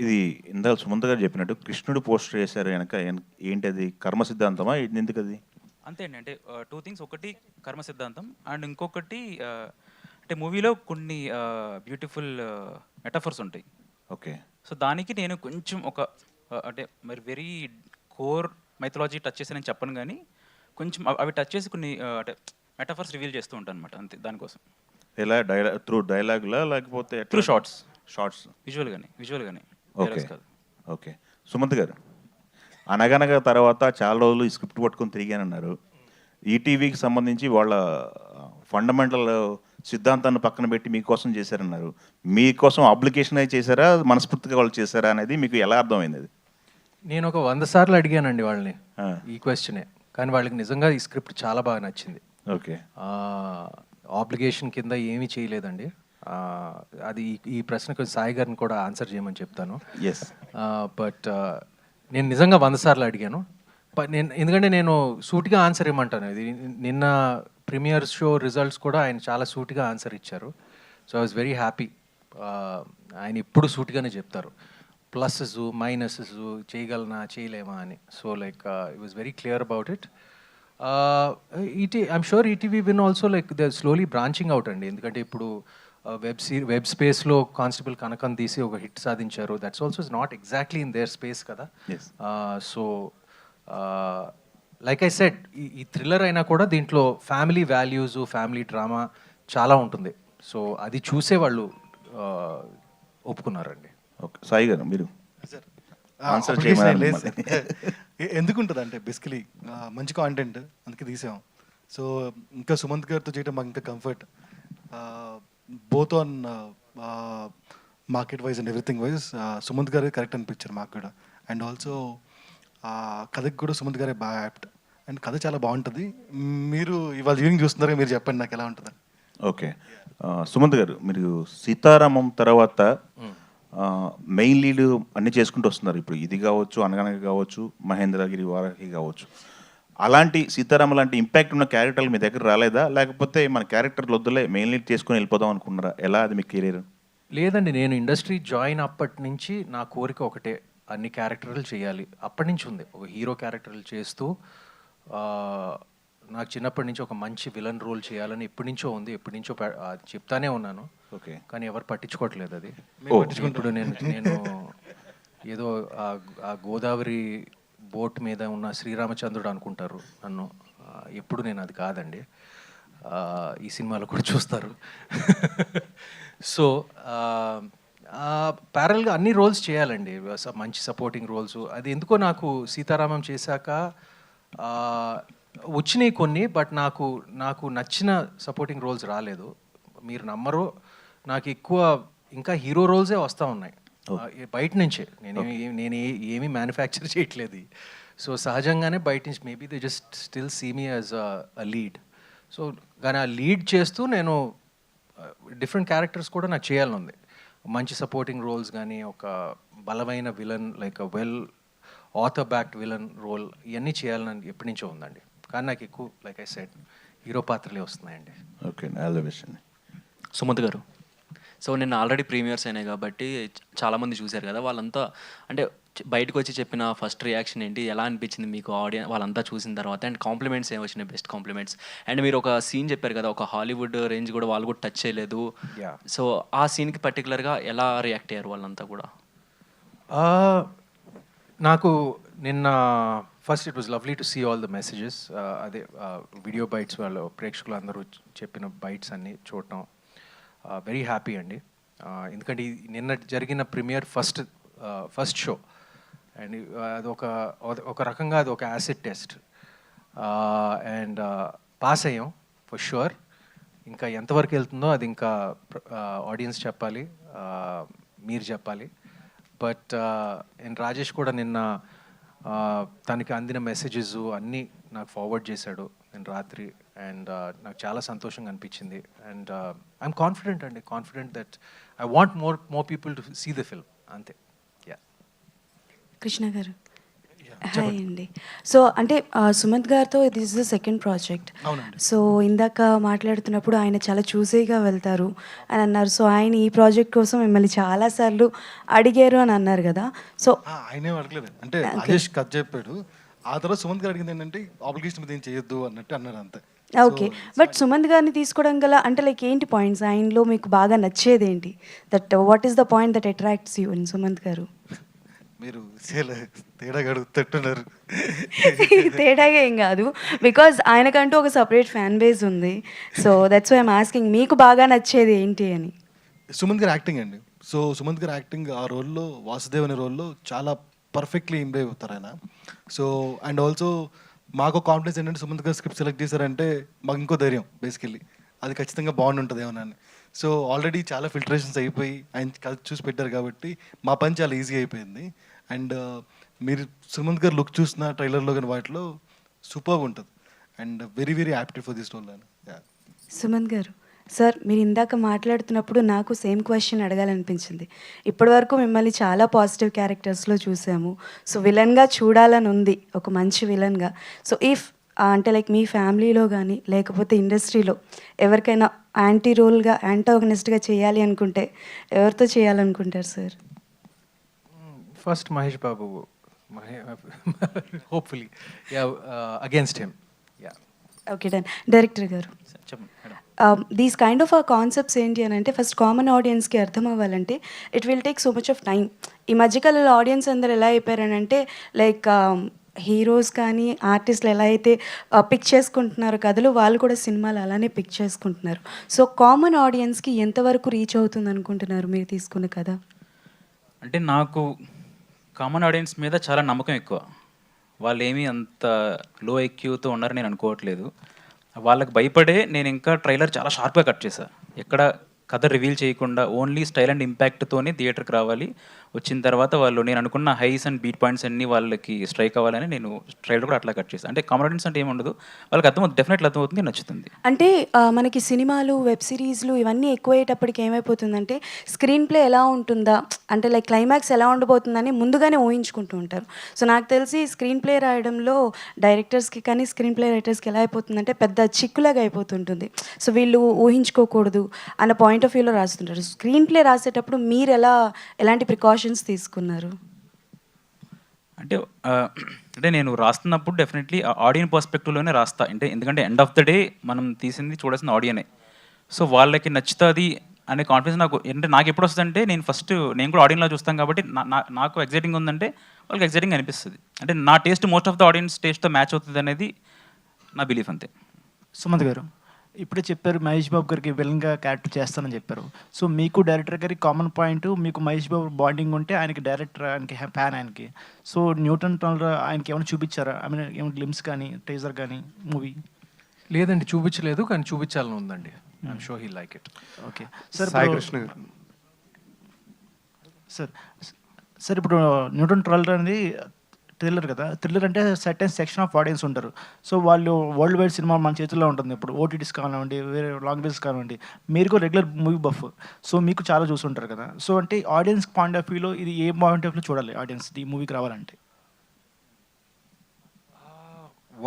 ఇది ఇందాక సుమంత్ గారు చెప్పినట్టు కృష్ణుడు పోస్టర్ వేశారు వెనక ఏంటది కర్మ సిద్ధాంతమా ఎందుకది? అంతే అండి. అంటే 2 థింగ్స్. ఒకటి కర్మ సిద్ధాంతం అండ్ ఇంకొకటి అంటే మూవీలో కొన్ని బ్యూటిఫుల్ మెటాఫర్స్ ఉంటాయి. ఓకే. సో, దానికి నేను కొంచెం ఒక అంటే మరి వెరీ కోర్ మైథాలజీ టచ్ చేశానని చెప్పను గానీ, కొంచెం అవి టచ్ చేసి కొన్ని అంటే మెటాఫర్స్ రివీల్ చేస్తూ ఉంటానన్నమాట అంతే దానికోసం. ఎలా త్రూ డైలాగ్‌లా లేకపోతే త్రూ ఎట్లా? షార్ట్స్. షార్ట్స్. విజువల్‌గానే. ఓకే. డైలాగ్స్ కాదు. ఓకే. సుమంత్ గారు, 'అనగనగా' తర్వాత చాలా రోజులు ఈ స్క్రిప్ట్ పట్టుకొని తిరిగానన్నారు. ఈటీవీకి సంబంధించి వాళ్ళ ఫండమెంటల్ సిద్ధాంతాన్ని పక్కన పెట్టి మీకోసం చేశారన్నారు. మీకోసం అప్లికేషన్ అయి చేశారా? మనస్ఫూర్తిగా వాళ్ళు చేశారా అనేది మీకు ఎలా అర్థమైంది అది? నేను ఒక 100 సార్లు అడిగానండి వాళ్ళని ఆ! ఈ క్వశ్చనే. కానీ వాళ్ళకి నిజంగా ఈ స్క్రిప్ట్ చాలా బాగా నచ్చింది. ఓకే. ఆబ్లిగేషన్ కింద ఏమీ చేయలేదండి. అది ఈ ప్రశ్నకు సాయి గారిని కూడా ఆన్సర్ చేయమని చెప్తాను. యెస్. బట్ నేను నిజంగా 100 సార్లు అడిగాను. ఎందుకంటే నేను సూటిగా ఆన్సర్ ఇవ్వమంటాను. ఇది నిన్న ప్రీమియర్ షో రిజల్ట్స్ కూడా ఆయన చాలా సూటిగా ఆన్సర్ ఇచ్చారు. So I was very happy. ఆయన ఎప్పుడు సూటిగానే చెప్తారు. ప్లసెస్ మైనసెస్ చేయగలనా చేయలేమా అని. So like it was very clear about it. I'm sure ETV win also like they slowly branching out అండి. ఎందుకంటే ఇప్పుడు వెబ్ స్పేస్లో కానిస్టేబుల్ కనకం తీసి ఒక హిట్ సాధించారు. That's also is not exactly in there space కదా. Yes. So like I said, ఈ thriller అయినా కూడా దీంట్లో ఫ్యామిలీ వాల్యూస్, ఫ్యామిలీ డ్రామా చాలా ఉంటుంది. సో అది చూసే వాళ్ళు ఒప్పుకున్నారండి. ఓకే. సాయి గారు మీరు సార్ ఆన్సర్ అప్లికేషన్ చేయమని లేదు సార్. ఎందుకుంటుంది అంటే బేసికలీ మంచి కాంటెంట్ అందుకే తీసాం. సో ఇంకా సుమంత్ గారితో చేయడం మాకు ఇంకా comfort, both on market wise and everything wise Sumanth గారే కరెక్ట్ అనిపించారు మాకు కూడా. అండ్ ఆల్సో కథకి కూడా సుమంత్ గారే బాగా యాప్ట్. అండ్ కథ చాలా బాగుంటుంది. మీరు ఇవాళ ఈవినింగ్ చూస్తున్నారా, మీరు చెప్పండి నాకు ఎలా ఉంటుంది. ఓకే. సుమంత్ గారు, మీరు సీతారామం తర్వాత మెయిన్ లీడ్ అన్నీ చేసుకుంటూ వస్తున్నారు. ఇప్పుడు ఇది కావచ్చు, అనగనగా కావచ్చు, మహేంద్రగిరి వారాహి కావచ్చు. అలాంటి సీతారామ లాంటి ఇంపాక్ట్ ఉన్న క్యారెక్టర్లు మీ దగ్గర రాలేదా? లేకపోతే మన క్యారెక్టర్లు వద్దులే మెయిన్ లీడ్ చేసుకొని వెళ్ళిపోదాం అనుకున్నారా? ఎలా అది మీ కెరీర్? లేదండి, నేను ఇండస్ట్రీ జాయిన్ అప్పటి నుంచి నా కోరిక ఒకటే, అన్ని క్యారెక్టర్లు చేయాలి. అప్పటి నుంచి ఉంది, ఒక హీరో క్యారెక్టర్లు చేస్తూ నాకు చిన్నప్పటి నుంచి ఒక మంచి విలన్ రోల్ చేయాలని ఎప్పటి నుంచో ఉంది. ఎప్పటి నుంచో చెప్తానే ఉన్నాను. ఓకే. కానీ ఎవరు పట్టించుకోవట్లేదు అది. ఓ. ఇప్పుడు నేను ఏదో ఆ గోదావరి బోట్ మీద ఉన్న శ్రీరామచంద్రుడు అనుకుంటారు నన్ను. ఎప్పుడు నేను అది కాదండి. ఈ సినిమాలో కూడా చూస్తారు. సో ప్యారల్గా అన్ని రోల్స్ చేయాలండి, మంచి సపోర్టింగ్ రోల్స్. అది ఎందుకో నాకు సీతారామం చేశాక వచ్చినాయి కొన్ని, బట్ నాకు నచ్చిన సపోర్టింగ్ రోల్స్ రాలేదు. మీరు నమ్మరు, నాకు ఎక్కువ ఇంకా హీరో రోల్సే వస్తూ ఉన్నాయి బయట నుంచే. నేను ఏమీ మ్యానుఫ్యాక్చర్ చేయట్లేదు. సో సహజంగానే బయట నుంచి maybe they just still see me as a lead. So కానీ ఆ లీడ్ చేస్తూ నేను డిఫరెంట్ క్యారెక్టర్స్ కూడా నాకు చేయాలని ఉంది. మంచి సపోర్టింగ్ రోల్స్ కానీ, ఒక బలమైన villain, like well author backed villain role, ఇవన్నీ చేయాలని ఎప్పటి నుంచో ఉందండి. కానీ నాకు ఎక్కువ లైక్ ఐ సెడ్ హీరో పాత్రలే వస్తున్నాయండి. ఓకే. ఆల్ ది బెస్ట్ అండి. సుమంత్ గారు, సో నిన్న ఆల్రెడీ ప్రీమియర్స్ అయినాయి కాబట్టి చాలామంది చూశారు కదా, వాళ్ళంతా అంటే బయటకు వచ్చి చెప్పిన ఫస్ట్ రియాక్షన్ ఏంటి, ఎలా అనిపించింది మీకు ఆడియన్స్ వాళ్ళంతా చూసిన తర్వాత? అండ్ కాంప్లిమెంట్స్ ఏమి వచ్చినాయి, బెస్ట్ కాంప్లిమెంట్స్? అండ్ మీరు ఒక సీన్ చెప్పారు కదా, ఒక హాలీవుడ్ రేంజ్ కూడా వాళ్ళు కూడా టచ్ చేయలేదు. సో ఆ సీన్కి పర్టికులర్గా ఎలా రియాక్ట్ అయ్యారు వాళ్ళంతా కూడా? నాకు నిన్న first it was lovely to see all the messages. అదే వీడియో బైట్స్ వాళ్ళు ప్రేక్షకులు అందరూ చెప్పిన బైట్స్ అన్నీ చూడటం వెరీ హ్యాపీ అండి. ఎందుకంటే నిన్న జరిగిన ప్రీమియర్ ఫస్ట్ షో, అండ్ అది ఒక రకంగా అది ఒక యాసిడ్ టెస్ట్. అండ్ పాస్ అయ్యాం ఫర్ షూర్. ఇంకా ఎంతవరకు వెళ్తుందో అది ఇంకా ఆడియన్స్ చెప్పాలి, మీరు చెప్పాలి. బట్ అండ్ రాజేష్ కూడా నిన్న తనకి అందిన మెసేజెస్ అన్నీ నాకు ఫార్వర్డ్ చేశాడు నేను రాత్రి. అండ్ నాకు చాలా సంతోషంగా అనిపించింది. And I'm confident that I want more people to see the film, అంతే. కృష్ణ గారు, హాయ్ అండి. సో అంటే సుమంత్ గారితో this is the second project. అవునండి. సో ఇందాక మాట్లాడుతున్నప్పుడు ఆయన చాలా చూసేగా వెళ్తారు అని అన్నారు. సో ఆయన ఈ ప్రాజెక్ట్ కోసం మిమ్మల్ని చాలాసార్లు అడిగారు అని అన్నారు కదా. సో ఆయనే అడగలేదు, అంటే రాజేష్ కథ చెప్పాడు. ఆ తర్వాత సుమంత్ గారు అడిగింది ఏంటంటే ఆబ్లిగేషన్ మీద ఏం చేయొద్దు అన్నట్టు అన్నారు అంతే. ఓకే, బట్ సుమంత్ గారిని తీసుకోవడం గల అంటే లైక్ ఏంటి పాయింట్స్ ఆయనలో మీకు బాగా నచ్చేది ఏంటి? That what is the point that attracts you in Sumanth గారు? మీరు తేడాగా అడుగుతున్నారు. తేడాగా ఏం కాదు, బికాజ్ ఆయనకంటూ ఒక సపరేట్ ఫ్యాన్ బేస్ ఉంది. So that's why I'm asking మీకు బాగా నచ్చేది ఏంటి అని. సుమంత్ గారు యాక్టింగ్ అండి. సో సుమంత్ గారు యాక్టింగ్ ఆ రోల్లో, వాసుదేవ్ అనే రోల్లో చాలా పర్ఫెక్ట్లీ ఇంప్రూవ్ అవుతారు ఆయన. సో అండ్ ఆల్సో మాకు కాన్ఫిడెన్స్ ఏంటంటే సుమంత్ గారు స్క్రిప్ట్ సెలెక్ట్ చేశారంటే మాకు ఇంకో ధైర్యం బేసికల్లీ, అది ఖచ్చితంగా బాగుంటుంది ఏమన్నా అని. సో ఆల్రెడీ చాలా ఫిల్టరేషన్స్ అయిపోయి ఆయన కలిసి చూసి పెట్టారు కాబట్టి మా పని చాలా ఈజీ అయిపోయింది. అండ్ మీరు సుమంత్ గారు లుక్ చూసిన ట్రైలర్లో కానీ వాటిలో సూపర్గా ఉంటుంది and very very adapted for this role అని. సుమంత్ గారు, సార్ మీరు ఇందాక మాట్లాడుతున్నప్పుడు నాకు సేమ్ క్వశ్చన్ అడగాలనిపించింది. ఇప్పటివరకు మిమ్మల్ని చాలా పాజిటివ్ క్యారెక్టర్స్లో చూసాము. సో విలన్గా చూడాలని ఉంది, ఒక మంచి విలన్గా. సో ఇఫ్ అంటే లైక్ మీ ఫ్యామిలీలో కానీ లేకపోతే ఇండస్ట్రీలో ఎవరికైనా యాంటీ రోల్గా యాంటాగనిస్ట్గా చేయాలి అనుకుంటే ఎవరితో చేయాలనుకుంటారు sir? First Mahesh Babu, hopefully against him. Okay done. Director గారు, చెప్పండి madam. These kind of concepts ఏంటి అని అంటే ఫస్ట్ కామన్ ఆడియన్స్కి అర్థం అవ్వాలంటే it will take so much of time. ఈ మధ్యకాలంలో ఆడియన్స్ అందరు ఎలా అయిపోయారని అంటే లైక్ హీరోస్ కానీ ఆర్టిస్టులు ఎలా అయితే పిక్ చేసుకుంటున్నారో కథలు, వాళ్ళు కూడా సినిమాలు అలానే పిక్ చేసుకుంటున్నారు. సో కామన్ ఆడియన్స్కి ఎంతవరకు రీచ్ అవుతుంది అనుకుంటున్నారు మీరు తీసుకున్న కథ? అంటే నాకు కామన్ ఆడియన్స్ మీద చాలా నమ్మకం ఎక్కువ. వాళ్ళు ఏమీ అంత లో ఐక్యూతో ఉన్నారని నేను అనుకోవట్లేదు. వాళ్ళకి భయపడే నేను ఇంకా ట్రైలర్ చాలా షార్ప్గా కట్ చేశాను. ఎక్కడ కథ రివీల్ చేయకుండా ఓన్లీ స్టైల్ అండ్ ఇంపాక్ట్తోనే థియేటర్కి రావాలి. వచ్చిన తర్వాత వాళ్ళు నేను అనుకున్న హైస్ అండ్ బీట్ పాయింట్స్ అన్నీ వాళ్ళకి స్ట్రైక్ అవ్వాలని నేను ట్రైలర్ కూడా అట్లా కట్ చేశాను. అంటే కామెడీస్ అంటే ఏముండదు, వాళ్ళకి అర్థమవుతుంది, డెఫినెట్లీ అర్థమవుతుంది, నచ్చుతుంది. అంటే మనకి సినిమాలు, వెబ్ సిరీస్లు ఇవన్నీ ఎక్కువయ్యేటప్పటికి ఏమైపోతుందంటే స్క్రీన్ ప్లే ఎలా ఉంటుందా, అంటే లైక్ క్లైమాక్స్ ఎలా ఉండబోతుందని ముందుగానే ఊహించుకుంటూ ఉంటారు. సో నాకు తెలిసి స్క్రీన్ ప్లే రాయడంలో డైరెక్టర్స్కి కానీ స్క్రీన్ ప్లే రైటర్స్కి ఎలా అయిపోతుందంటే పెద్ద చిక్కులాగా అయిపోతుంటుంది. సో వీళ్ళు ఊహించుకోకూడదు అన్న పాయింట్ ఆఫ్ వ్యూలో రాస్తుంటారు. స్క్రీన్ ప్లే రాసేటప్పుడు మీరు ఎలాంటి ప్రికాషన్స్ తీసుకున్నారు? అంటే నేను రాస్తున్నప్పుడు డెఫినెట్లీ ఆడియన్ పర్స్పెక్టివ్లోనే రాస్తా. అంటే ఎందుకంటే ఎండ్ ఆఫ్ ద డే మనం తీసింది చూడాల్సిన ఆడియనే. సో వాళ్ళకి నచ్చుతుంది అనే కాన్ఫిడెన్స్ నాకు, అంటే నాకు ఎప్పుడు వస్తుందంటే నేను కూడా ఆడియన్లో చూస్తాను కాబట్టి నాకు ఎగ్జైటింగ్ ఉందంటే వాళ్ళకి ఎగ్జైటింగ్ అనిపిస్తుంది. అంటే నా taste most of the audience టేస్ట్తో మ్యాచ్ అవుతుంది అనేది నా బిలీఫ్ అంతే. సుమంత్ గారు ఇప్పుడే చెప్పారు మహేష్ బాబు గారికి విలన్గా క్యారెక్టర్ చేస్తానని చెప్పారు. సో మీకు డైరెక్టర్ గారికి కామన్ పాయింట్, మీకు మహేష్ బాబు బాండింగ్ ఉంటే ఆయనకి డైరెక్టర్, ఆయనకి ఫ్యాన్ ఆయనకి. సో న్యూటన్ టనల్ ఆయనకి ఏమైనా చూపించారా? ఐ మీన్ ఏమైనా గ్లిమ్స్ కానీ టీజర్ కానీ మూవీ? లేదండి, చూపించలేదు, కానీ చూపించాలని ఉందండి. I'm sure he like it. Okay sir. Sai Krishna గారు. సార్ ఇప్పుడు న్యూటన్ ట్రల్ అనేది థ్రిల్లర్ కదా. థ్రిల్లర్ అంటే సర్టెన్ సెక్షన్ ఆఫ్ ఆడియన్స్ ఉంటారు. సో వాళ్ళు వరల్డ్ వైడ్ సినిమా మన చేతుల్లో ఉంటుంది. ఇప్పుడు ఓటీటీస్ కానివ్వండి, వేరే లాంగ్వేజెస్ కానివ్వండి, మీరు కూడా రెగ్యులర్ మూవీ బఫ్. సో మీకు చాలా చూస్తుంటారు కదా. సో అంటే ఆడియన్స్ పాయింట్ ఆఫ్ వ్యూలో ఇది ఏ పాయింట్ ఆఫ్ వ్యూలో చూడాలి ఆడియన్స్ ఈ మూవీకి రావాలంటే?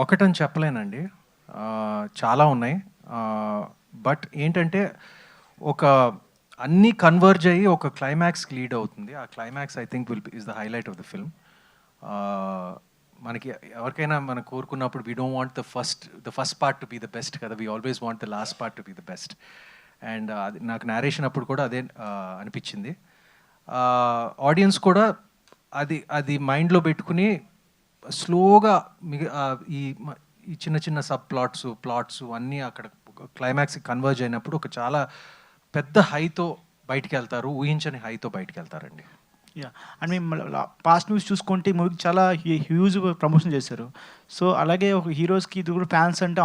ఒకటని చెప్పలేనండి, చాలా ఉన్నాయి. బట్ ఏంటంటే ఒక అన్నీ కన్వర్జ్ అయ్యి ఒక క్లైమాక్స్కి లీడ్ అవుతుంది. ఆ climax I think is the highlight of the film. మనకి ఎవరికైనా మనం కోరుకున్నప్పుడు we don't want the first part to be the best కదా, we always want the last part to be the best. And అది నాకు narration అప్పుడు కూడా అదే అనిపించింది. ఆడియన్స్ కూడా అది మైండ్లో పెట్టుకుని స్లోగా ఈ చిన్న చిన్న సబ్ ప్లాట్స్ అన్నీ అక్కడ క్లైమాక్స్కి కన్వర్జ్ అయినప్పుడు ఒక చాలా పెద్ద హైతో బయటికి వెళ్తారు, ఊహించని హైతో బయటికి వెళ్తారండి. యా, అండ్ మేము పాస్ట్ న్యూస్ చూసుకుంటే ఈ మూవీకి చాలా హ్యూజ్ ప్రమోషన్ చేశారు. సో అలాగే ఒక హీరోస్కి ఇది కూడా ఫ్యాన్స్ అంటే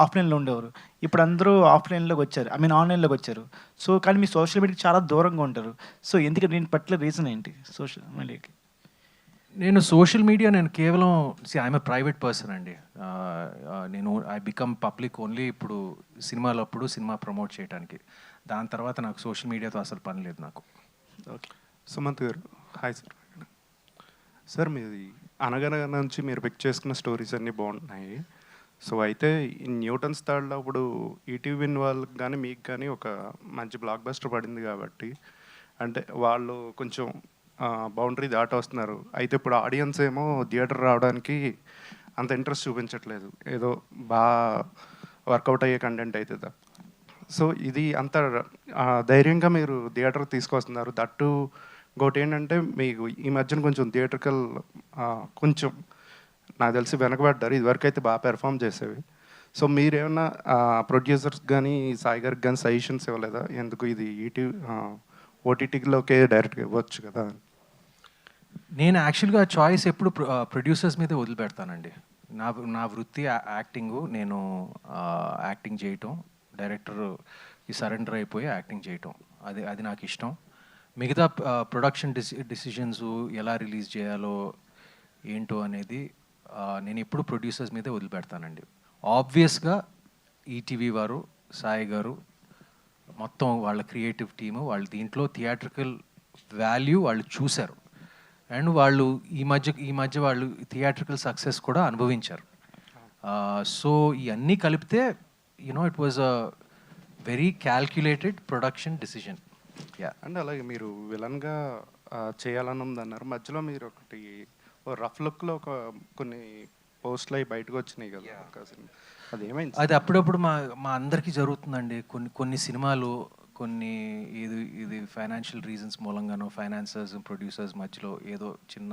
ఆఫ్లైన్లో ఉండేవారు. ఇప్పుడు అందరూ ఆఫ్లైన్లోకి వచ్చారు, ఆన్లైన్లోకి వచ్చారు. సో కానీ మీ సోషల్ మీడియాకి చాలా దూరంగా ఉంటారు. సో ఎందుకంటే దీని పర్టికులర్ రీజన్ ఏంటి సోషల్ మీడియాకి? నేను సోషల్ మీడియా కేవలం ఐఎమ్ ఎ ప్రైవేట్ పర్సన్ అండి. ఐ బికమ్ పబ్లిక్ ఓన్లీ ఇప్పుడు సినిమా ప్రమోట్ చేయడానికి. దాని తర్వాత నాకు సోషల్ మీడియాతో అసలు పని లేదు నాకు. ఓకే. సుమంత్ గారు హాయ్ సార్. సార్ మీది అనగనగా నుంచి మీరు పిక్ చేసుకున్న స్టోరీస్ అన్నీ బాగుంటున్నాయి. సో అయితే ఈ న్యూటన్స్ థర్డ్లో ఇప్పుడు ఈటీవీ వాళ్ళకి కానీ మీకు కానీ ఒక మంచి బ్లాక్ బస్టర్ పడింది కాబట్టి అంటే వాళ్ళు కొంచెం బౌండరీ దాటి వస్తున్నారు. అయితే ఇప్పుడు ఆడియన్స్ ఏమో థియేటర్ రావడానికి అంత ఇంట్రెస్ట్ చూపించట్లేదు, ఏదో బాగా వర్కౌట్ అయ్యే కంటెంట్ అవుతుందా. సో ఇది అంత ధైర్యంగా మీరు థియేటర్ తీసుకొస్తున్నారు. దట్టు ఇంకోటి ఏంటంటే మీకు ఈ మధ్యన కొంచెం థియేటర్కల్ కొంచెం నాకు తెలిసి వెనకబడ్డారు, ఇదివరకు అయితే బాగా పెర్ఫామ్ చేసేవి. సో మీరేమన్నా ప్రొడ్యూసర్స్ కానీ సాయి గారికి కానీ సజెషన్స్ ఇవ్వలేదా, ఎందుకు ఇది ఓటీటీలోకే డైరెక్ట్గా ఇవ్వచ్చు కదా? నేను యాక్చువల్గా చాయిస్ ఎప్పుడు ప్రొడ్యూసర్స్ మీదే వదిలిపెడతానండి. నా వృత్తి యాక్టింగు. నేను యాక్టింగ్ చేయటం, డైరెక్టర్కి సరెండర్ అయిపోయి యాక్టింగ్ చేయటం, అది నాకు ఇష్టం. మిగతా ప్రొడక్షన్ డిసిషన్స్ ఎలా రిలీజ్ చేయాలో ఏంటో అనేది నేను ఎప్పుడు ప్రొడ్యూసర్స్ మీదే వదిలిపెడతానండి. ఆబ్వియస్గా ఈటీవీ వారు, సాయి గారు, మొత్తం వాళ్ళ క్రియేటివ్ టీము వాళ్ళు దీంట్లో థియేట్రికల్ వాల్యూ వాళ్ళు చూశారు. అండ్ వాళ్ళు ఈ మధ్య వాళ్ళు థియేట్రికల్ సక్సెస్ కూడా అనుభవించారు. సో ఇవన్నీ కలిపితే it was a very calculated production decision. And అలాగే మీరు విలన్గా చేయాలని ఉందన్నారు, మధ్యలో మీరు ఒకటి రఫ్ లుక్లో కొన్ని పోస్టులు అవి బయటకు వచ్చినాయి కదా, అది ఏమైంది? అది అప్పుడప్పుడు మా అందరికీ జరుగుతుందండి. కొన్ని సినిమాలు ఇది ఫైనాన్షియల్ రీజన్స్ మూలంగానో, ఫైనాన్సర్స్ ప్రొడ్యూసర్స్ మధ్యలో ఏదో చిన్న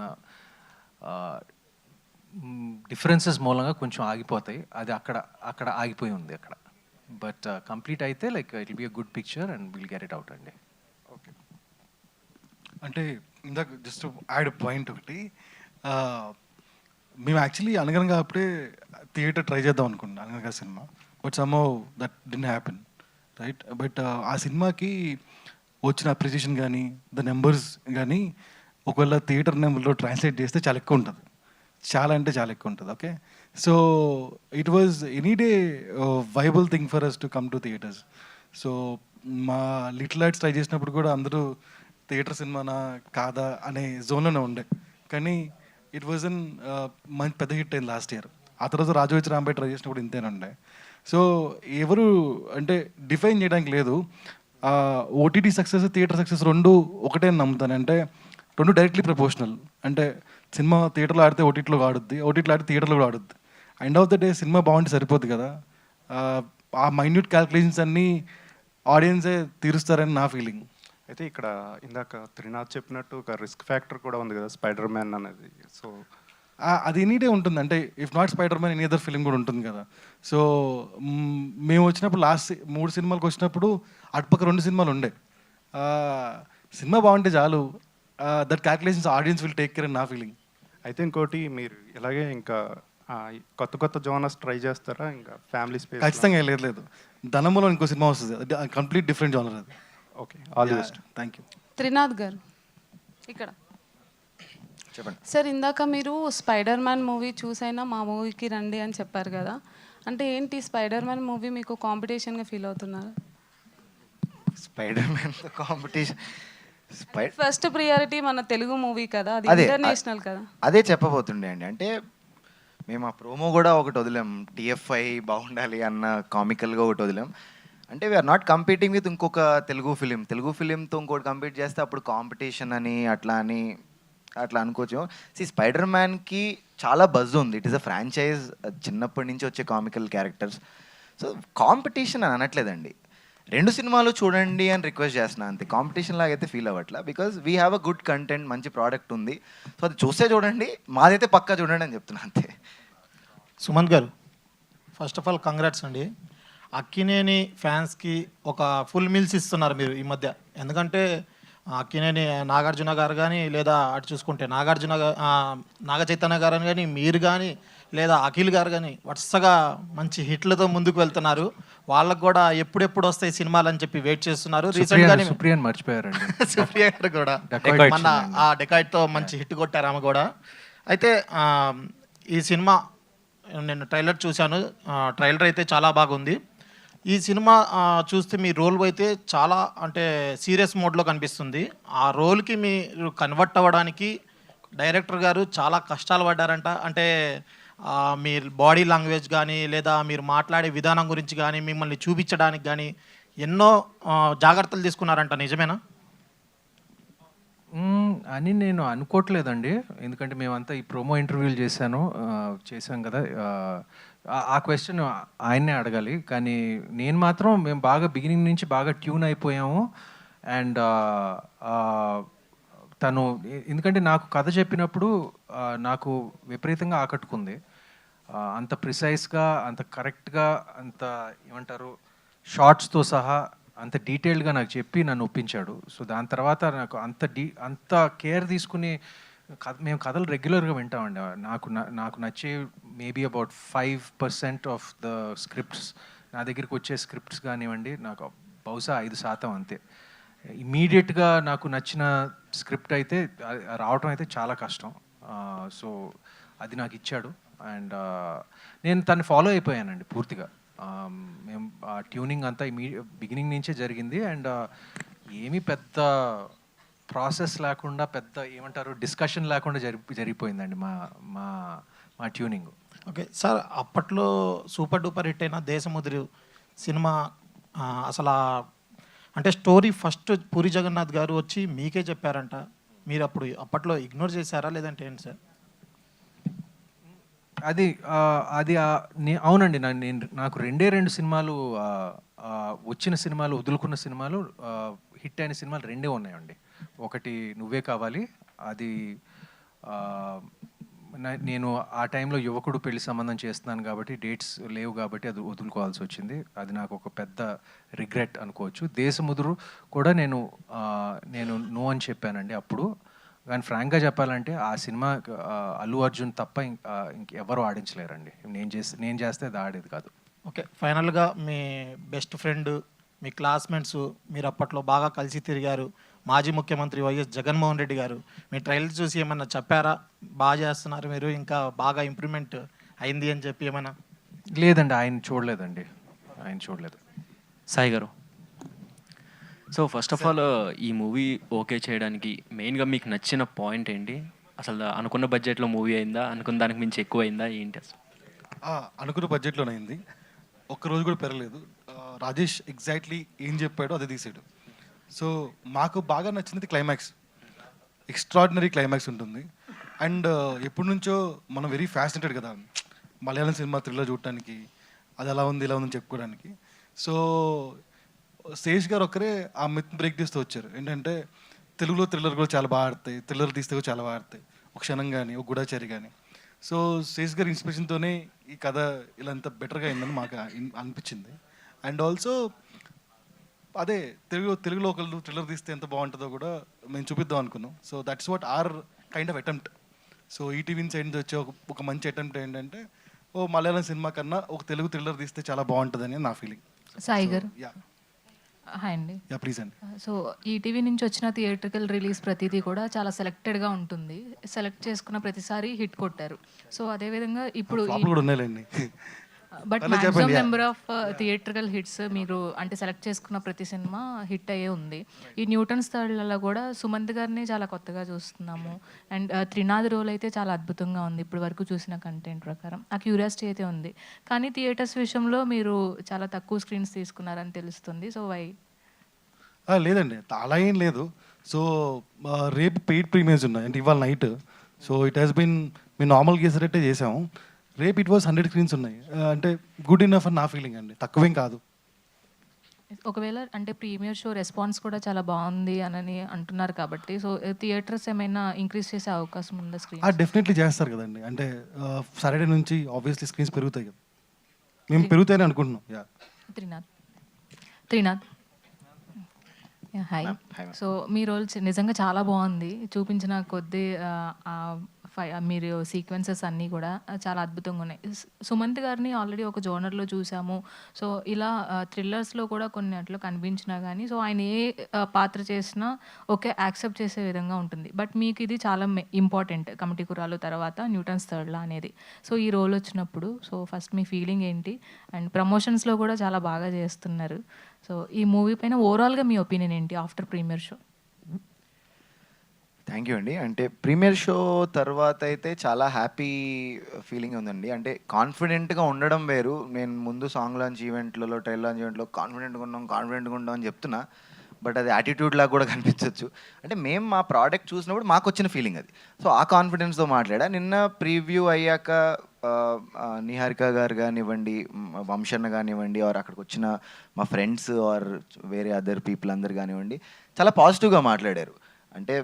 డిఫరెన్సెస్ మూలంగా కొంచెం ఆగిపోతాయి. అది అక్కడ ఆగిపోయి ఉంది అక్కడ. బట్ కంప్లీట్ అయితే like it will be a good picture and will get it out అండి. ఓకే. అంటే ఇందాక జస్ట్ యాడ్ పాయింట్ ఒకటి, మేము యాక్చువల్లీ అనగనగా అప్పుడే థియేటర్ ట్రై చేద్దాం అనుకున్నాం అనగనగా cinema. But somehow that didn't happen, right? But ఆ సినిమాకి వచ్చిన అప్రిసియేషన్ కానీ ద నెంబర్స్ కానీ ఒకవేళ థియేటర్ నెంబర్లో ట్రాన్స్లేట్ చేస్తే చాలా ఎక్కువ ఉంటుంది, చాలా అంటే చాలా ఎక్కువ ఉంటుంది. Okay, so it was any day viable thing for us to come to theatres. So మా లిటిల్ ఆర్ట్స్ ట్రై చేసినప్పుడు కూడా అందరూ థియేటర్ సినిమానా కాదా అనే జోన్లోనే ఉండే. కానీ ఇట్ వాజ్ అన్ మంచి పెద్ద హిట్ అయింది లాస్ట్ ఇయర్. ఆ తర్వాత రాజోచి రాంబాయ్ ట్రై చేసినప్పుడు ఇంతేనండే. సో ఎవరు అంటే డిఫైన్ చేయడానికి లేదు. ఓటీటీ సక్సెస్, థియేటర్ సక్సెస్ రెండు ఒకటే నమ్ముతాను. అంటే రెండు డైరెక్ట్లీ ప్రపోర్షనల్. అంటే సినిమా థియేటర్లో ఆడితే ఓటీటీలో ఆడుద్ది, ఓటీటీలో ఆడితే థియేటర్లో కూడా ఆడుద్ది. ఎండ్ ఆఫ్ ద డే సినిమా బాగుంటే సరిపోద్ది కదా. ఆ మైన్యూట్ క్యాల్కులేషన్స్ అన్నీ ఆడియన్సే తీరుస్తారని నా ఫీలింగ్. అయితే ఇక్కడ ఇందాక త్రినాథ్ చెప్పినట్టు ఒక రిస్క్ ఫ్యాక్టర్ కూడా ఉంది కదా స్పైడర్ మ్యాన్ అనేది. సో అది ఎనీ డే ఉంటుంది. అంటే if not spider man any other film కూడా ఉంటుంది కదా. సో మేము వచ్చినప్పుడు లాస్ట్ 3 సినిమాలకు వచ్చినప్పుడు అటుపక్క 2 సినిమాలు ఉండే. సినిమా బాగుంటే చాలు, that calculations audience will take care అని నా ఫీలింగ్. అయితే ఇంకోటి మీరు ఇలాగే ఇంకా కొత్త జోనర్స్ ట్రై చేస్తారా ఇంకా ఫ్యామిలీ స్పేస్? ఖచ్చితంగా లేదు. ధనములో ఇంకో సినిమా వస్తుంది, అది కంప్లీట్ డిఫరెంట్ జోనర్ అది. Okay, all the best. Thank you. Trinath గారు ఇక్కడ చెప్పండి సార్. ఇందాక మీరు స్పైడర్ మ్యాన్ మూవీ చూసైనా మా మూవీకి రండి అని చెప్పారు కదా. అంటే ఏంటి స్పైడర్ మ్యాన్ మూవీ మీకు కాంపిటీషన్గా ఫీల్ అవుతున్నారు? Spider man competition first priority మన తెలుగు మూవీ కదా, అది ఇంటర్నేషనల్ కదా. అదే చెప్పబోతుండే అండి. అంటే మేము ఆ ప్రోమో కూడా ఒకటి వదిలాం, టిఎఫ్ఐ బాగుండాలి అన్న కామికల్గా ఒకటి వదిలాం. అంటే వీఆర్ నాట్ కంపీటింగ్ విత్ ఇంకొక తెలుగు ఫిలింతో ఇంకోటి కంపీట్ చేస్తే అప్పుడు కాంపిటీషన్ అని అట్లా అనుకోవచ్చు. స్పైడర్ మ్యాన్కి చాలా బజ్ ఉంది. ఇట్ ఈస్ అ ఫ్రాంచైజ్, చిన్నప్పటి నుంచి వచ్చే కామికల్ క్యారెక్టర్స్. సో కాంపిటీషన్ అని అనట్లేదండి, 2 సినిమాలు చూడండి అని రిక్వెస్ట్ చేస్తున్నాను అంతే. కాంపిటీషన్ లాగా అయితే ఫీల్ అవ్వట్లా. Because we have a good content, మంచి ప్రోడక్ట్ ఉంది. సో అది చూస్తే చూడండి, మాదైతే పక్కా చూడండి అని చెప్తున్నాను అంతే. సుమంత్ గారు, ఫస్ట్ ఆఫ్ ఆల్ కంగ్రాట్స్ అండి. అక్కినేని ఫ్యాన్స్కి ఒక ఫుల్ మీల్స్ ఇస్తున్నారు మీరు ఈ మధ్య. ఎందుకంటే అక్కినేని నాగార్జున గారు కానీ, లేదా అటు చూసుకుంటే నాగ చైతన్య గారు కానీ, మీరు కానీ, లేదా అఖిల్ గారు కానీ వరుసగా మంచి హిట్లతో ముందుకు వెళ్తున్నారు. వాళ్ళకు కూడా ఎప్పుడెప్పుడు వస్తాయి సినిమాలు అని చెప్పి వెయిట్ చేస్తున్నారు. రీసెంట్గానే సుప్రియన్ మర్చిపోయారండి. సుప్రియ గారు కూడా మన ఆ డెకాయిడ్తో మంచి హిట్ కొట్టారు ఆమె కూడా. అయితే ఈ సినిమా నేను ట్రైలర్ చూశాను, ట్రైలర్ అయితే చాలా బాగుంది. ఈ సినిమా చూస్తే మీ రోల్ అయితే చాలా అంటే సీరియస్ మోడ్లో కనిపిస్తుంది. ఆ రోల్కి మీరు కన్వర్ట్ అవ్వడానికి డైరెక్టర్ గారు చాలా కష్టాలు పడ్డారంట. అంటే మీ బాడీ లాంగ్వేజ్ కానీ లేదా మీరు మాట్లాడే విధానం గురించి కానీ మిమ్మల్ని చూపించడానికి కానీ ఎన్నో జాగ్రత్తలు తీసుకున్నారంట, నిజమేనా? అని నేను అనుకోవట్లేదండి, ఎందుకంటే మేమంతా ఈ ప్రోమో ఇంటర్వ్యూలు చేశాం కదా. ఆ క్వశ్చన్ ఆయన్నే అడగాలి. కానీ నేను మాత్రం మేము బాగా బిగినింగ్ నుంచి బాగా ట్యూన్ అయిపోయాము. అండ్ తను ఎందుకంటే నాకు కథ చెప్పినప్పుడు నాకు విపరీతంగా ఆకట్టుకుంది. అంత ప్రిసైజ్గా, అంత కరెక్ట్గా, అంత ఏమంటారు షార్ట్స్తో సహా అంత డీటెయిల్డ్గా నాకు చెప్పి నన్ను ఒప్పించాడు. సో దాని తర్వాత నాకు అంత కేర్ తీసుకుని మేము కథలు రెగ్యులర్గా వింటామండి. నాకు నచ్చే maybe about 5% of the scripts నా దగ్గరికి వచ్చే స్క్రిప్ట్స్ కానివ్వండి, నాకు బహుశా 5% అంతే. ఇమీడియట్గా నాకు నచ్చిన స్క్రిప్ట్ అయితే రావటం అయితే చాలా కష్టం. సో అది నాకు ఇచ్చాడు. అండ్ నేను తను ఫాలో అయిపోయానండి పూర్తిగా. మేము ట్యూనింగ్ అంతా బిగినింగ్ నుంచే జరిగింది. అండ్ ఏమీ పెద్ద ప్రాసెస్ లేకుండా, పెద్ద ఏమంటారు డిస్కషన్ లేకుండా జరిగిపోయిందండి మా ట్యూనింగ్. ఓకే సార్, అప్పట్లో సూపర్ డూపర్ హిట్ అయిన దేశముద్రి సినిమా అసలు అంటే స్టోరీ ఫస్ట్ పూరి జగన్నాథ్ గారు వచ్చి మీకే చెప్పారంట. మీరు అప్పట్లో ఇగ్నోర్ చేశారా లేదంటే ఏంటి సార్? అది అవునండి. నాకు 2 సినిమాలు వచ్చిన సినిమాలు, వదులుకున్న సినిమాలు, హిట్ అయిన సినిమాలు 2 ఉన్నాయండి. ఒకటి నువ్వే కావాలి, అది నేను ఆ టైంలో యువకుడు పెళ్లి సంబంధం చేస్తున్నాను కాబట్టి డేట్స్ లేవు కాబట్టి అది వదులుకోవాల్సి వచ్చింది. అది నాకు ఒక పెద్ద రిగ్రెట్ అనుకోవచ్చు. దేశముదురు కూడా నేను నో అని చెప్పానండి అప్పుడు. కానీ ఫ్రాంక్గా చెప్పాలంటే ఆ సినిమా అల్లు అర్జున్ తప్ప ఇంకెవరు ఆడించలేరండి. నేను చేస్తే అది ఆడేది కాదు. ఓకే, ఫైనల్గా మీ బెస్ట్ ఫ్రెండ్, మీ క్లాస్మేట్స్, మీరు అప్పట్లో బాగా కలిసి తిరిగారు, మాజీ ముఖ్యమంత్రి వైఎస్ జగన్మోహన్ రెడ్డి గారు మీ ట్రైలర్ చూసి ఏమన్నా చెప్పారా? బాగా చేస్తున్నారు మీరు, ఇంకా బాగా ఇంప్రూవ్మెంట్ అయింది అని చెప్పి ఏమన్నా? లేదండి, ఆయన చూడలేదు. సాయి గారు, సో ఫస్ట్ ఆఫ్ ఆల్ ఈ మూవీ ఓకే చేయడానికి మెయిన్గా మీకు నచ్చిన పాయింట్ ఏంటి? అసలు అనుకున్న బడ్జెట్లో మూవీ అయిందా? అనుకున్న దానికి మించి ఎక్కువ అయిందా ఏంటి అసలు? అనుకున్న బడ్జెట్లోనే అయింది. ఒక్కరోజు కూడా పెరగలేదు. రాజేష్ ఎగ్జాక్ట్లీ ఏం చెప్పాడో అది తీసాడు. సో మాకు బాగా నచ్చినది క్లైమాక్స్. ఎక్స్ట్రాడినరీ క్లైమాక్స్ ఉంటుంది. అండ్ ఎప్పటి నుంచో మనం వెరీ ఫ్యాసినేటెడ్ కదా మలయాళం సినిమా థ్రిల్లర్ చూడటానికి, అది ఎలా ఉంది ఇలా ఉందని చెప్పుకోవడానికి. సో శేష్ గారు ఒక్కరే ఆ మిత్ బ్రేక్ తీస్తూ వచ్చారు. ఏంటంటే తెలుగులో థ్రిల్లర్ కూడా చాలా బాగా ఆడతాయి, థ్రిల్లర్ తీస్తే కూడా చాలా బాగా ఆడతాయి, ఒక క్షణం కానీ ఒక గూఢాచారి కానీ. సో శేష్ గారి ఇన్స్పిరేషన్తోనే ఈ కథ ఇలా అంత బెటర్గా అయిందని మాకు అనిపించింది. అండ్ ఆల్సో అదే తెలుగులో ఒకళ్ళు థ్రిల్లర్ తీస్తే ఎంత బాగుంటుందో కూడా మేము చూపిద్దాం అనుకున్నాం. So that's what are kind of attempt. So ETV side నుంచి వచ్చే ఒక మంచి అటెంప్ట్ ఏంటంటే మలయాళం సినిమా కన్నా ఒక తెలుగు థ్రిల్లర్ తీస్తే చాలా బాగుంటుందని నా ఫీలింగ్. సాయి గారు, హాయ్ అండి. ప్లీజ్ అండి. సో ఈటీవీ నుంచి వచ్చిన థియేట్రికల్ రిలీజ్ ప్రతిదీ కూడా చాలా సెలెక్టెడ్గా ఉంటుంది. సెలెక్ట్ చేసుకున్న ప్రతిసారి హిట్ కొట్టారు. సో అదేవిధంగా ఇప్పుడు but maximum number of theatrical hits మీరు అంటే సెలెక్ట్ చేసుకున్న ప్రతి సినిమా హిట్ అయ్యే ఉంది. ఈ న్యూటన్ స్థాయిలలో కూడా సుమంత్ గారిని చాలా కొత్తగా చూస్తున్నాము. అండ్ త్రినాథ్ రోల్ అయితే చాలా అద్భుతంగా ఉంది ఇప్పుడు వరకు చూసిన కంటెంట్ ప్రకారం. ఆ క్యూరియాసిటీ అయితే ఉంది. కానీ థియేటర్స్ విషయంలో మీరు చాలా తక్కువ స్క్రీన్స్ తీసుకున్నారని తెలుస్తుంది. So why? లేదండి, అలా ఏం లేదు. సో రేపు పెయిడ్ ప్రీమియర్స్ ఉన్నాయి, అంటే ఇవాళ night. So it has been మేము నార్మల్ గేసరేటే చేసాము. రేపు ఇట్ వాజ్ 100 స్క్రీన్స్ ఉన్నాయి. అంటే గుడ్ ఇనఫ్ అని నా ఫీలింగ్ అండి, తక్కువేం కాదు. ఒకవేళ అంటే ప్రీమియర్ షో రెస్పాన్స్ కూడా చాలా బాగుంది అని అంటున్నారు కాబట్టి సో థియేటర్స్ ఏమైనా ఇంక్రీజ్ చేసే అవకాశం ఉందా స్క్రీన్? డెఫినెట్లీ చేస్తారు కదండి. అంటే సాటర్డే నుంచి ఆబ్వియస్లీ స్క్రీన్స్ పెరుగుతాయి కదా, మేము పెరుగుతాయని అనుకుంటున్నాం. త్రినాథ్ హాయ్. సో మీ రోల్ నిజంగా చాలా బాగుంది. చూపించిన కొద్దీ మీరు సీక్వెన్సెస్ అన్నీ కూడా చాలా అద్భుతంగా ఉన్నాయి. సుమంత్ గారిని ఆల్రెడీ ఒక జోనర్లో చూసాము. సో ఇలా థ్రిల్లర్స్లో కూడా కొన్ని అట్లు కనిపించినా కానీ సో ఆయన ఏ పాత్ర చేసినా ఓకే యాక్సెప్ట్ చేసే విధంగా ఉంటుంది. బట్ మీకు ఇది చాలా ఇంపార్టెంట్, కమిటీ కురాలు తర్వాత న్యూటన్స్ థర్డ్లా అనేది. సో ఈ రోల్ వచ్చినప్పుడు సో ఫస్ట్ మీ ఫీలింగ్ ఏంటి? అండ్ ప్రమోషన్స్లో కూడా చాలా బాగా చేస్తున్నారు. సో ఈ మూవీ పైన ఓవరాల్గా మీ ఒపీనియన్ ఏంటి after premiere show? Thank you అండి. అంటే ప్రీమియర్ షో తర్వాత అయితే చాలా హ్యాపీ ఫీలింగ్ ఉందండి. అంటే కాన్ఫిడెంట్గా ఉండడం వేరు. నేను ముందు సాంగ్ లాంచ్ ఈవెంట్లలో, ట్రైల్ లాంచ్ ఈవెంట్లో కాన్ఫిడెంట్గా ఉన్నాం అని చెప్తున్నా. బట్ అది యాటిట్యూడ్ లాగా కూడా కనిపించవచ్చు. అంటే మేము మా ప్రోడక్ట్ చూసినప్పుడు మాకు వచ్చిన ఫీలింగ్ అది. సో ఆ కాన్ఫిడెన్స్తో మాట్లాడా. నిన్న ప్రీవ్యూ అయ్యాక నిహారిక గారు కానివ్వండి, వంశన్న కానివ్వండి, ఆర్ అక్కడికి వచ్చిన మా ఫ్రెండ్స్ ఆర్ వేరే అదర్ పీపుల్ అందరు కానివ్వండి, చాలా పాజిటివ్గా మాట్లాడారు. అంటే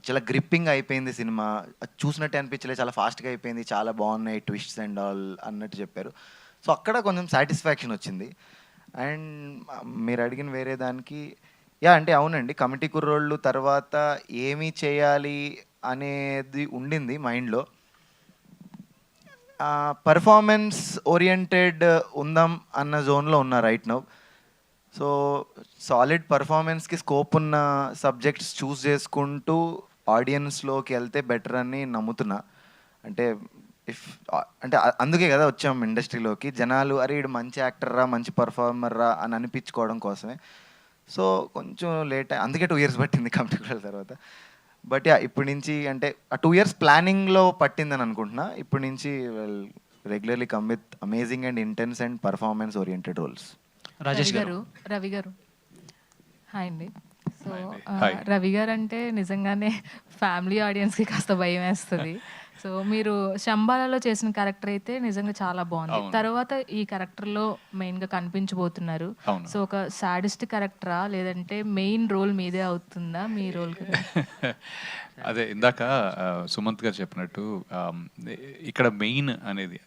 చాలా గ్రిప్పింగ్ అయిపోయింది సినిమా, చూసినట్టే అనిపించలేదు, చాలా ఫాస్ట్గా అయిపోయింది, చాలా బాగున్నాయి ట్విస్ట్స్ అండ్ ఆల్ అన్నట్టు చెప్పారు. సో అక్కడ కొంచెం సాటిస్ఫాక్షన్ వచ్చింది. అండ్ మీరు అడిగిన వేరే దానికి అంటే అవునండి, కమిటీ కుర్రోళ్ళు తర్వాత ఏమి చేయాలి అనేది ఉండింది మైండ్లో. పర్ఫార్మెన్స్ ఓరియంటెడ్ ఉందాం అన్న జోన్లో ఉన్నా రైట్ నౌ. సో సాలిడ్ పర్ఫార్మెన్స్కి స్కోప్ ఉన్న సబ్జెక్ట్స్ చూస్ చేసుకుంటూ ఆడియన్స్లోకి వెళ్తే బెటర్ అని నమ్ముతున్నా. అంటే అంటే అందుకే కదా వచ్చాం ఇండస్ట్రీలోకి, జనాలు అరే ఇడు మంచి యాక్టర్ రా, మంచి పర్ఫార్మర్ రా అని అనిపించుకోవడం కోసమే. సో కొంచెం లేట్, అందుకే 2 years పట్టింది కంప్యూటర్ తర్వాత. బట్ ఇప్పటి నుంచి అంటే ఆ 2 years ప్లానింగ్లో పట్టిందని అనుకుంటున్నా. ఇప్పటి నుంచి regularly come with amazing and intense and performance oriented roles. Ravi garu hi అండి. సో రవి గారు అంటే నిజంగానే ఫ్యామిలీ ఆడియన్స్కి కాస్త భయం వేస్తుంది. సో మీరు శంబాలలో చేసిన క్యారెక్టర్ అయితే నిజంగా చాలా బాగుంది. తర్వాత ఈ క్యారెక్టర్లో మెయిన్గా కనిపించబోతున్నారు. సో ఒక సాడిస్ట్ క్యారెక్టరా లేదంటే మెయిన్ రోల్ మీదే అవుతుందా మీ రోల్? అదే ఇందాక సుమంత్ గారు చెప్పినట్టు ఇక్కడ మెయిన్ అనేది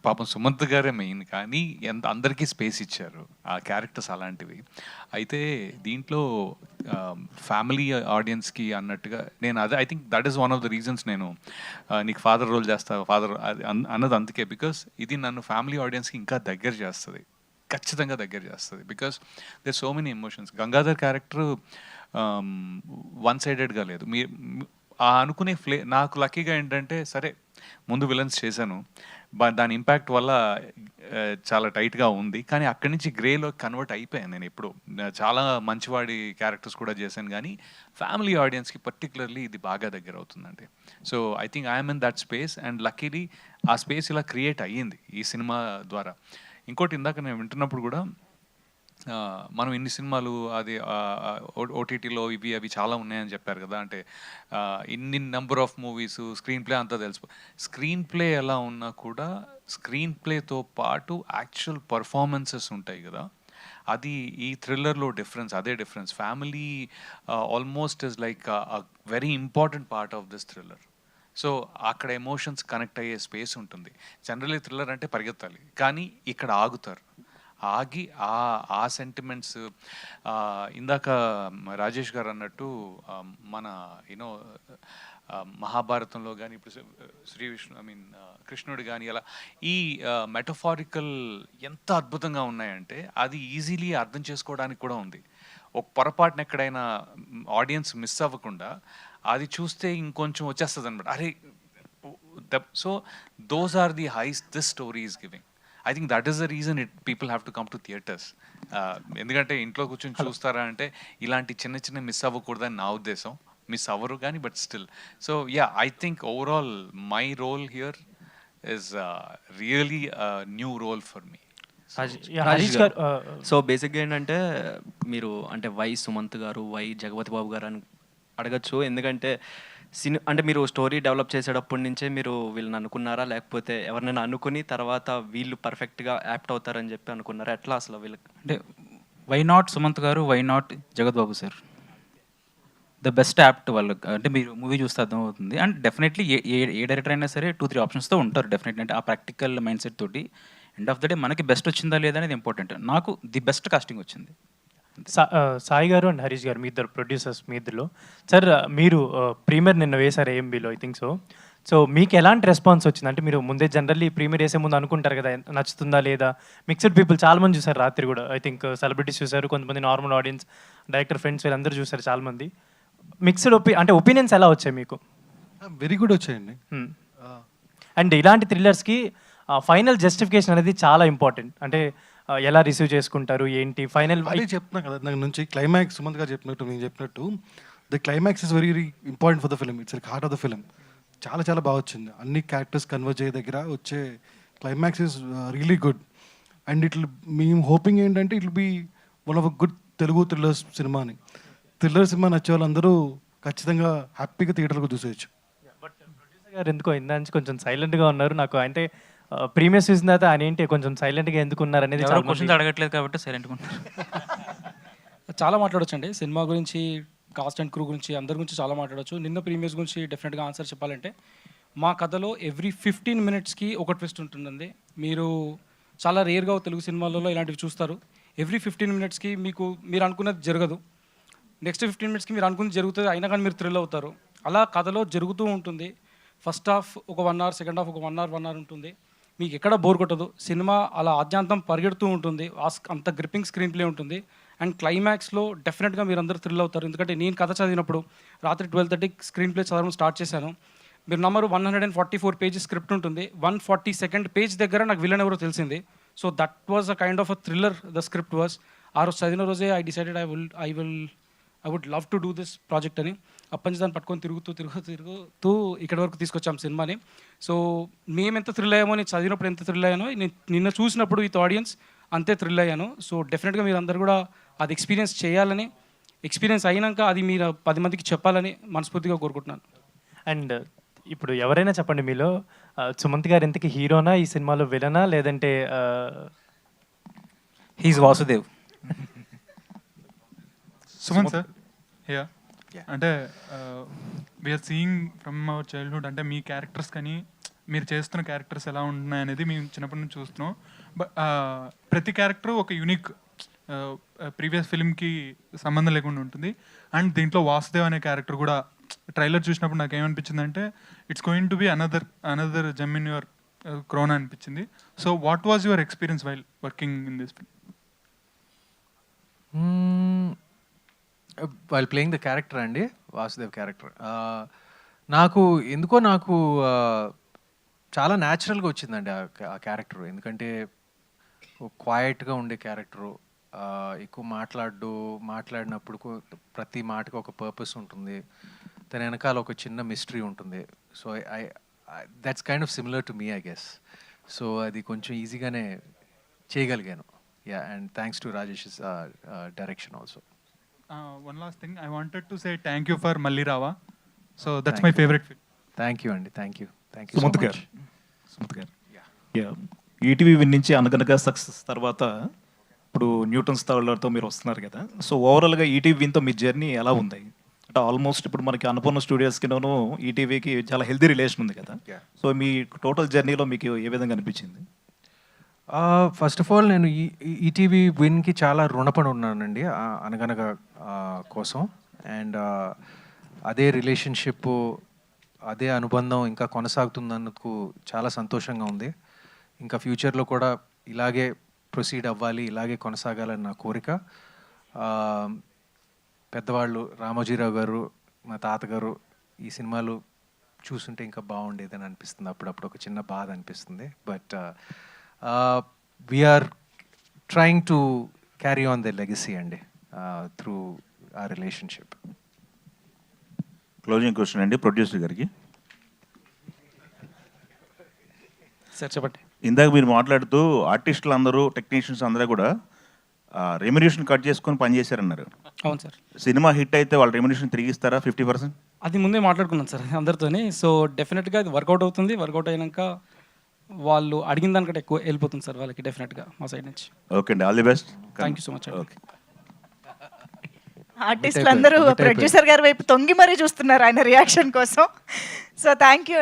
పాపం సుమంత్ గారే మెయిన్, కానీ ఎంత అందరికీ స్పేస్ ఇచ్చారు ఆ క్యారెక్టర్స్ అలాంటివి. అయితే దీంట్లో ఫ్యామిలీ ఆడియన్స్కి అన్నట్టుగా నేను అదే I think that is one of the reasons నేను నీకు ఫాదర్ రోల్ చేస్తా ఫాదర్ అన్నది అందుకే. బికాస్ ఇది నన్ను ఫ్యామిలీ ఆడియన్స్కి ఇంకా దగ్గర చేస్తుంది, ఖచ్చితంగా దగ్గర చేస్తుంది. Because there so many emotions. Gangadhar character one సైడెడ్గా లేదు. మీ అనుకునే నాకు లక్కీగా ఏంటంటే సరే ముందు విలన్స్ చేశాను, దాని ఇంపాక్ట్ వల్ల చాలా టైట్గా ఉంది, కానీ అక్కడి నుంచి గ్రేలో కన్వర్ట్ అయిపోయాను. నేను ఎప్పుడు చాలా మంచివాడి క్యారెక్టర్స్ కూడా చేశాను, కానీ ఫ్యామిలీ ఆడియన్స్కి పర్టికులర్లీ ఇది బాగా దగ్గర అవుతుందండి. So I think I'm in that space and luckily ఆ స్పేస్ ఇలా క్రియేట్ అయ్యింది ఈ సినిమా ద్వారా. ఇంకోటి ఇందాక నేను వింటున్నప్పుడు కూడా మనం ఇన్ని సినిమాలు అది ఓటీటీలో ఇవి అవి చాలా ఉన్నాయని చెప్పారు కదా, అంటే ఇన్ని number of movies, screen play అంతా తెలుసు. స్క్రీన్ ప్లే ఎలా ఉన్నా కూడా స్క్రీన్ ప్లేతో పాటు యాక్చువల్ పర్ఫార్మెన్సెస్ ఉంటాయి కదా, అది ఈ థ్రిల్లర్లో డిఫరెన్స్. అదే difference. Family almost is like very important part of this thriller. So అక్కడ ఎమోషన్స్ కనెక్ట్ అయ్యే స్పేస్ ఉంటుంది. జనరల్లీ థ్రిల్లర్ అంటే పరిగెత్తాలి, కానీ ఇక్కడ ఆగుతారు. ఆగి ఆ సెంటిమెంట్స్ ఇందాక రాజేష్ గారు అన్నట్టు మన యూనో మహాభారతంలో కానీ ఇప్పుడు శ్రీ విష్ణు కృష్ణుడు కానీ అలా ఈ మెటఫారికల్ ఎంత అద్భుతంగా ఉన్నాయంటే అది ఈజీలీ అర్థం చేసుకోవడానికి కూడా ఉంది. ఒక పొరపాటున ఎక్కడైనా ఆడియన్స్ మిస్ అవ్వకుండా అది చూస్తే ఇంకొంచెం వచ్చేస్తుంది అనమాట. అరే so those are the highs this story is giving. I think that is the reason people have to come to theatres. ఎందుకంటే ఇంట్లో కూర్చొని చూస్తారా అంటే ఇలాంటి చిన్న చిన్న మిస్ అవ్వకూడదని నా ఉద్దేశం. మిస్ అవ్వరు కానీ but still. So I think overall my role here is really new role for me. So బేసిక్గా ఏంటంటే మీరు అంటే వై సుమంత్ గారు, వై జగపతి బాబు గారు అని అడగచ్చు. ఎందుకంటే అంటే మీరు స్టోరీ డెవలప్ చేసేటప్పటి నుంచే మీరు వీళ్ళని అనుకున్నారా, లేకపోతే ఎవరినైనా అనుకుని తర్వాత వీళ్ళు పర్ఫెక్ట్గా యాప్ట్ అవుతారని చెప్పి అనుకున్నారా? ఎట్లా అసలు వీళ్ళకి? అంటే వై నాట్ సుమంత్ గారు, వై నాట్ జగత్ బాబు సార్? ద బెస్ట్ యాప్ట్ వాళ్ళకి. అంటే మీరు మూవీ చూస్తే అర్థమవుతుంది. అండ్ డెఫినెట్లీ ఏ డైరెక్టర్ అయినా సరే 2-3 ఆప్షన్స్తో ఉంటారు డెఫినెట్లీ. అంటే ఆ ప్రాక్టికల్ మైండ్ సెట్ తోటి ఎండ్ ఆఫ్ ద డే మనకి బెస్ట్ వచ్చిందా లేదా అనేది ఇంపార్టెంట్. నాకు ది బెస్ట్ కాస్టింగ్ వచ్చింది. సాయి గారు అండ్ హరీష్ గారు, మీ ఇద్దరు ప్రొడ్యూసర్స్, మీ ఇద్దరులో సార్ మీరు ప్రీమియర్ నిన్న వేశారు ఏఎంబీలో ఐ థింక్ సో. సో మీకు ఎలాంటి రెస్పాన్స్ వచ్చింది? అంటే మీరు ముందే జనరల్లీ ప్రీమియర్ వేసే ముందు అనుకుంటారు కదా నచ్చుతుందా లేదా. మిక్స్డ్ పీపుల్ చాలామంది చూసారు రాత్రి కూడా. ఐ థింక్ సెలబ్రిటీస్ చూసారు, కొంతమంది నార్మల్ ఆడియన్స్, డైరెక్టర్ ఫ్రెండ్స్ వీళ్ళందరూ చూసారు చాలామంది. మిక్స్డ్ అంటే ఒపీనియన్స్ ఎలా వచ్చాయి మీకు? వెరీ గుడ్ వచ్చాయండి. అండ్ ఇలాంటి థ్రిల్లర్స్కి ఫైనల్ జస్టిఫికేషన్ అనేది చాలా ఇంపార్టెంట్. అంటే ఎలా రిసీవ్ చేసుకుంటారు ఏంటి ఫైనల్ అదే చెప్తున్నా కదా నాకు నుంచి క్లైమాక్స్ సుమంత్ గారు చెప్పినట్టు నేను చెప్పినట్టు the climax is very important for the film. It's like heart of the film. చాలా చాలా బాగా వచ్చింది. అన్ని క్యారెక్టర్స్ కన్వర్జ్ అయ్యే దగ్గర వచ్చే climax is really good. And it మేము హోపింగ్ ఏంటంటే it will be one of a good Telugu thrillers సినిమాని. థ్రిల్లర్ సినిమా నచ్చే వాళ్ళందరూ ఖచ్చితంగా హ్యాపీగా థియేటర్లకు చూసేయచ్చు. బట్ ప్రొడ్యూసర్ గారు ఎందుకో ఇందా నుంచి కొంచెం సైలెంట్గా ఉన్నారు. నాకు అంటే ప్రీమియర్స్ చూసిన తర్వాత ఆయన ఏంటి కొంచెం సైలెంట్గా ఎందుకు ఉన్నారు అనేది చాలా క్వశ్చన్స్ అడగట్లేదు కాబట్టి సైలెంట్గా ఉన్నారు. చాలా మాట్లాడొచ్చండి సినిమా గురించి, కాస్ట్ అండ్ క్రూ గురించి, అందరి గురించి చాలా మాట్లాడొచ్చు. నిన్న ప్రీమియర్స్ గురించి డెఫినెట్గా ఆన్సర్ చెప్పాలంటే మా కథలో ఎవ్రీ 15 minutesకి ఒక ట్విస్ట్ ఉంటుందండి. మీరు చాలా రేర్గా తెలుగు సినిమాలలో ఇలాంటివి చూస్తారు. ఎవ్రీ 15 minutesకి మీరు అనుకున్నది జరగదు, నెక్స్ట్ 15 minutesకి మీరు అనుకున్నది జరుగుతుంది, అయినా కానీ మీరు థ్రిల్ అవుతారు. అలా కథలో జరుగుతూ ఉంటుంది. ఫస్ట్ హాఫ్ ఒక 1 hour, సెకండ్ హాఫ్ ఒక 1 hour ఉంటుంది. మీకు ఎక్కడ బోర్ కొట్టదు. సినిమా అలా ఆద్యాంతం పరిగెడుతూ ఉంటుంది. అంత గ్రిప్పింగ్ స్క్రీన్ ప్లే ఉంటుంది. అండ్ క్లైమాక్స్లో డెఫినెట్గా మీరు అందరూ థ్రిల్ అవుతారు. ఎందుకంటే నేను కథ చదివినప్పుడు రాత్రి 12:30 స్క్రీన్ ప్లే చదవడం స్టార్ట్ చేశాను. మీరు నమ్మరు, 144 pages స్క్రిప్ట్ ఉంటుంది. 142nd page దగ్గర నాకు విలన్ ఎవరో తెలిసింది. So that was a kind of a thriller the script was. ఆ రోజు చదివిన రోజే I decided I would love to do this project అని. అప్పటి నుంచి దాన్ని పట్టుకొని తిరుగుతూ ఇక్కడి వరకు తీసుకొచ్చాం సినిమాని. సో మేము ఎంత థ్రిల్ అయ్యామో, నేను చదివినప్పుడు ఎంత థ్రిల్ అయ్యానో, నేను నిన్న చూసినప్పుడు విత్ ఆడియన్స్ అంతే థ్రిల్ అయ్యాను. సో డెఫినెట్గా మీరు అందరూ కూడా అది ఎక్స్పీరియన్స్ చేయాలని, ఎక్స్పీరియన్స్ అయినాక అది మీరు 10 మందికి చెప్పాలని మనస్ఫూర్తిగా కోరుకుంటున్నాను. అండ్ ఇప్పుడు ఎవరైనా చెప్పండి మీలో సుమంత్ గారు ఇంతకీ హీరోనా, ఈ సినిమాలో విలనా, లేదంటే he's Vasudev? Sumanth sir, yeah అంటే we're seeing from our childhood, అంటే మీ క్యారెక్టర్స్ కానీ మీరు చేస్తున్న క్యారెక్టర్స్ ఎలా ఉంటున్నాయి అనేది మేము చిన్నప్పటి నుంచి చూస్తున్నాం. బట్ ప్రతి క్యారెక్టర్ ఒక యూనిక్ ప్రీవియస్ ఫిల్మ్కి సంబంధం లేకుండా ఉంటుంది. అండ్ దీంట్లో వాసుదేవ్ అనే క్యారెక్టర్ కూడా ట్రైలర్ చూసినప్పుడు నాకు ఏమనిపించింది అంటే it's going to be another gem in your crown అనిపించింది. So what was your experience while working in this film? While playing the character అండి, వాసుదేవ్ క్యారెక్టర్ నాకు చాలా న్యాచురల్గా వచ్చిందండి ఆ క్యారెక్టర్. ఎందుకంటే క్వైట్గా ఉండే క్యారెక్టరు, ఎక్కువ మాట్లాడినప్పుడు ప్రతి మాటకి ఒక పర్పస్ ఉంటుంది, దాని వెనకాల ఒక చిన్న మిస్టరీ ఉంటుంది. So that's kind of similar to me I guess. So అది కొంచెం ఈజీగానే చేయగలిగాను. Yeah, and thanks to Rajesh direction also. One last thing, I wanted to say thank you for మళ్ళీ రావా. So that's my favourite film. Thank you అండి, thank you. Sumanth గారు ETV win నుంచి అనగనగా సక్సెస్ తర్వాత ఇప్పుడు న్యూటన్స్ థర్డ్తో మీరు వస్తున్నారు కదా. సో ఓవరాల్గా ఈటీవీ విన్తో మీ జర్నీ ఎలా ఉంది? అంటే ఆల్మోస్ట్ ఇప్పుడు మనకి అన్నపూర్ణ స్టూడియోస్కిను ఈటీవీకి చాలా హెల్దీ రిలేషన్ ఉంది కదా. సో మీ టోటల్ జర్నీలో మీకు ఏ విధంగా అనిపించింది? ఫస్ట్ ఆఫ్ ఆల్ నేను ఈటీవీ విన్కి చాలా రుణపడి ఉన్నానండి అనగనగా కోసం. అండ్ అదే రిలేషన్షిప్, అదే అనుబంధం ఇంకా కొనసాగుతున్నందుకు చాలా సంతోషంగా ఉంది. ఇంకా ఫ్యూచర్లో కూడా ఇలాగే ప్రొసీడ్ అవ్వాలి, ఇలాగే కొనసాగాలని నా కోరిక. పెద్దవాళ్ళు రామోజీరావు గారు, మా తాతగారు ఈ సినిమాలు చూస్తుంటే ఇంకా బాగుండేదని అనిపిస్తుంది. అప్పుడప్పుడు ఒక చిన్న బాధ అనిపిస్తుంది. But we are trying to carry on the legacy అండి త్రూ ఆ రిలేషన్షిప్. క్లోజింగ్ క్వశ్చన్ అండి ప్రొడ్యూసర్ గారికి. సార్ చెప్పండి. ఇందాక మీరు మాట్లాడుతూ ఆర్టిస్టులు అందరూ, టెక్నీషియన్స్ అందరూ కూడా రెమ్యునేషన్ కట్ చేసుకొని పనిచేశారన్నారు. అవును సార్. సినిమా హిట్ అయితే వాళ్ళ రెమ్యునేషన్ తిరిగి ఇస్తారా 50%? అది ముందే మాట్లాడుకున్నాను సార్ అందరితోని. సో డెఫినెట్గా అది వర్కౌట్ అవుతుంది. వర్కౌట్ అయినాక వాళ్ళు అడిగిన దానికంటే ఎక్కువ వెళ్ళిపోతుంది సార్ వాళ్ళకి డెఫినెట్గా మా సైడ్ నుంచి. ఓకే అండి, all the best. Thank you so much. Okay. ఆర్టిస్టులు అందరూ ప్రొడ్యూసర్ గారి వైపు తొంగి మరీ చూస్తున్నారు ఆయన రియాక్షన్ కోసం. సో థ్యాంక్ యూ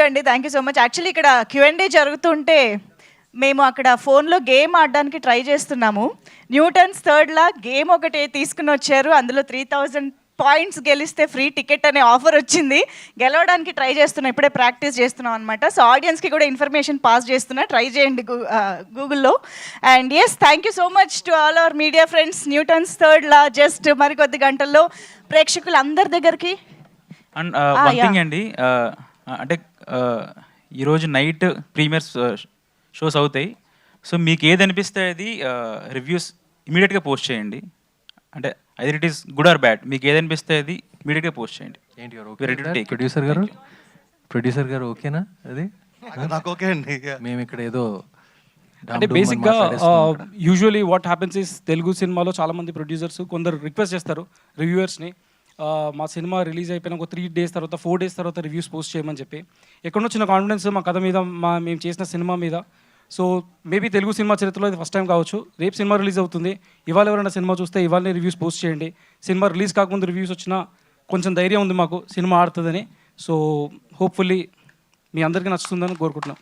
అండి, thank you so much. Actually ఇక్కడ Q&A జరుగుతుంటే మేము అక్కడ ఫోన్లో గేమ్ ఆడడానికి ట్రై చేస్తున్నాము. న్యూటన్స్ థర్డ్లా గేమ్ ఒకటి తీసుకుని వచ్చారు. అందులో 3000 points గెలిస్తే ఫ్రీ టికెట్ అనే ఆఫర్ వచ్చింది. గెలవడానికి ట్రై చేస్తున్నాం, ఇప్పుడే ప్రాక్టీస్ చేస్తున్నాం అనమాట. సో ఆడియన్స్కి కూడా ఇన్ఫర్మేషన్ పాస్ చేస్తున్నా, ట్రై చేయండి గూగుల్లో. And yes, thank you so much to all our media friends. Newton's third law just మరికొద్ది గంటల్లో ప్రేక్షకులు అందరి దగ్గరికి. అండ్ వన్ థింగ్ అండి, అంటే ఈరోజు నైట్ ప్రీమియర్స్ షోస్ అవుతాయి. సో మీకు ఏది అనిపిస్తే అది రివ్యూస్ ఇమీడియట్గా పోస్ట్ చేయండి. అంటే either it is good or bad, మీకు ఏదనిపిస్తే అది ఇమీడియట్గా పోస్ట్ చేయండి. ఏంటి We're ready to take it. Producer గారు ఓకేనా అది? నాకు ఓకే అండి. మేము ఇక్కడ ఏదో అంటే బేసిక్గా usually what happens is Telugu సినిమాలో చాలామంది ప్రొడ్యూసర్స్ కొందరు రిక్వెస్ట్ చేస్తారు రివ్యూవర్స్ని, మా సినిమా రిలీజ్ అయిపోయిన ఒక 3 days తర్వాత 4 days తర్వాత రివ్యూస్ పోస్ట్ చేయమని చెప్పి. ఎక్కడో చిన్న కాన్ఫిడెన్స్ మా కథ మీద, మేము చేసిన సినిమా మీద. సో మేబీ తెలుగు సినిమా చరిత్రలో ఇది ఫస్ట్ టైం కావచ్చు. రేపు సినిమా రిలీజ్ అవుతుంది, ఇవాళ ఎవరైనా సినిమా చూస్తే ఇవాళనే రివ్యూస్ పోస్ట్ చేయండి. సినిమా రిలీజ్ కాకముందు రివ్యూస్ వచ్చినా కొంచెం ధైర్యం ఉంది మాకు సినిమా ఆడుతుందని. సో హోప్ఫుల్లీ మీ అందరికీ నచ్చుతుందని కోరుకుంటున్నాం.